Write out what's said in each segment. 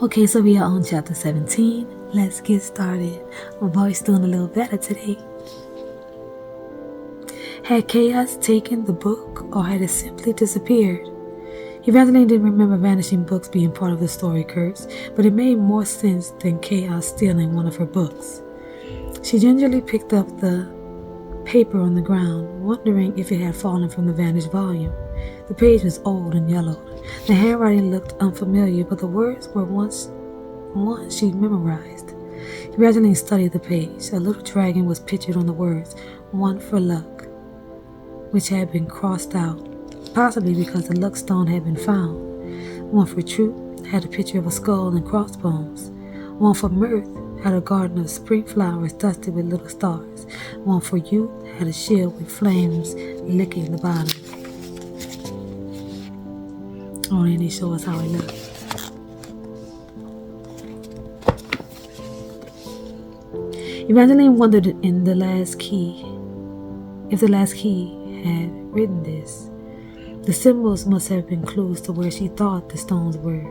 Okay, so we are on chapter 17. Let's get started. My voice doing a little better today. Had chaos taken the book, or had it simply disappeared? Evangeline didn't remember vanishing books being part of the story curse, but it made more sense than chaos stealing one of her books. She gingerly picked up the paper on the ground, wondering if it had fallen from the vanished volume. The page was old and yellowed. The handwriting looked unfamiliar, but the words were once she'd memorized. Evangeline studied the page. A little dragon was pictured on the words, "One for luck," which had been crossed out, possibly because the luck stone had been found. One for truth had a picture of a skull and crossbones. One for mirth had a garden of spring flowers dusted with little stars. One for youth had a shield with flames licking the bottom. Oh, and they show us how it looked. Evangeline wondered if the last key had written this. The symbols must have been clues to where she thought the stones were.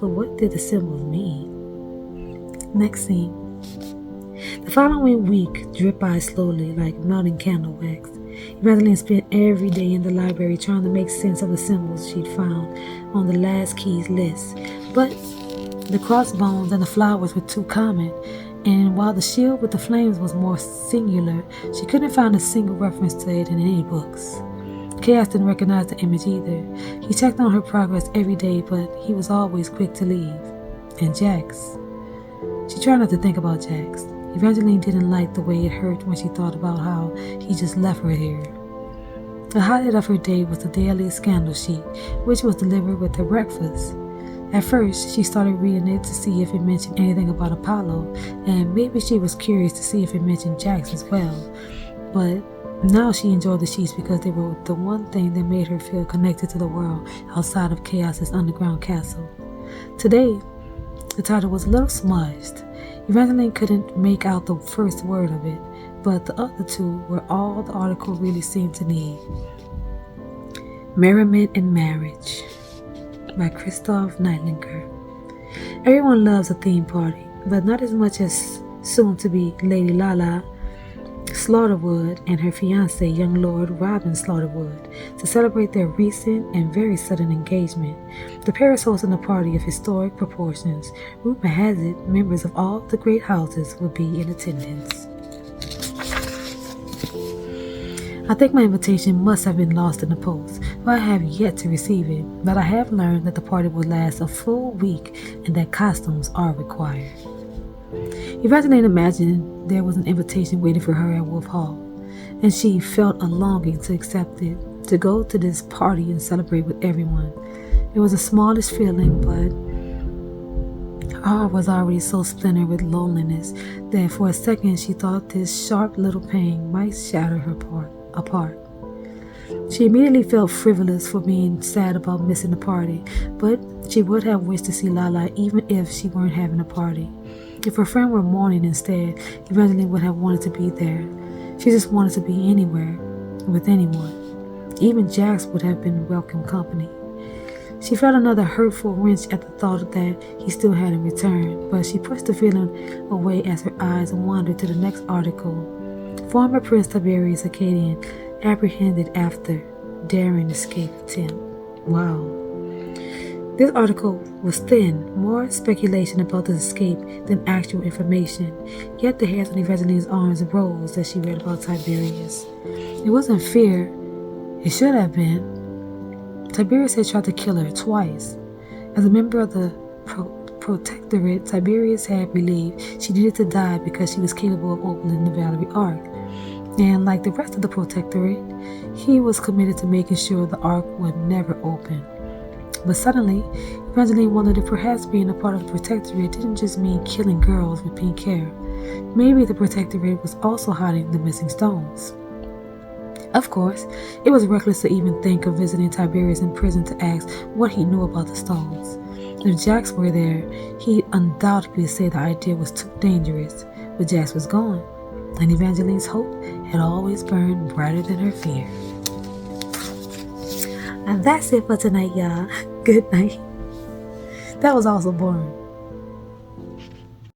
But what did the symbols mean? Next scene. The following week dripped by slowly like melting candle wax. Evangeline spent every day in the library trying to make sense of the symbols she'd found on the last key's list. But the crossbones and the flowers were too common, and while the shield with the flames was more singular, she couldn't find a single reference to it in any books. Chaos didn't recognize the image either. He checked on her progress every day, but he was always quick to leave. And Jax. She tried not to think about Jax. Evangeline didn't like the way it hurt when she thought about how he just left her here. The highlight of her day was the daily scandal sheet, which was delivered with her breakfast. At first, she started reading it to see if it mentioned anything about Apollo, and maybe she was curious to see if it mentioned Jax as well. But now she enjoyed the sheets because they were the one thing that made her feel connected to the world outside of Chaos's underground castle. Today, the title was a little smudged. Evangeline couldn't make out the first word of it, but the other two were all the article really seemed to need. Merriment and Marriage by Christoph Neidlinger. Everyone loves a theme party, but not as much as soon-to-be Lady Lala Slaughterwood and her fiancé, young Lord Robin Slaughterwood, to celebrate their recent and very sudden engagement. The pair is hosting a party of historic proportions. Rumor has it members of all the great houses will be in attendance. I think my invitation must have been lost in the post, for I have yet to receive it, but I have learned that the party will last a full week and that costumes are required. Evangeline imagined there was an invitation waiting for her at Wolf Hall, and she felt a longing to accept it, to go to this party and celebrate with everyone. It was a smallish feeling, but her heart was already so splintered with loneliness that for a second she thought this sharp little pain might shatter her apart. She immediately felt frivolous for being sad about missing the party, but she would have wished to see Lala even if she weren't having a party. If her friend were mourning instead, Evangeline would have wanted to be there. She just wanted to be anywhere, with anyone. Even Jax would have been welcome company. She felt another hurtful wrench at the thought that he still hadn't returned, but she pushed the feeling away as her eyes wandered to the next article. Former Prince Tiberius Acadian apprehended after daring escape attempt. Wow. This article was thin, more speculation about the escape than actual information, yet the hairs on Evangeline's arms rose as she read about Tiberius. It wasn't fear, it should have been. Tiberius had tried to kill her twice. As a member of the Protectorate, Tiberius had believed she needed to die because she was capable of opening the Valerie Ark. And like the rest of the Protectorate, he was committed to making sure the Ark would never open. But suddenly, Evangeline wondered if perhaps being a part of the Protectorate didn't just mean killing girls with pink hair. Maybe the Protectorate was also hiding the missing stones. Of course, it was reckless to even think of visiting Tiberius in prison to ask what he knew about the stones. If Jax were there, he'd undoubtedly say the idea was too dangerous, but Jax was gone, and Evangeline's hope had always burned brighter than her fear. And that's it for tonight, y'all. Good night. That was also boring.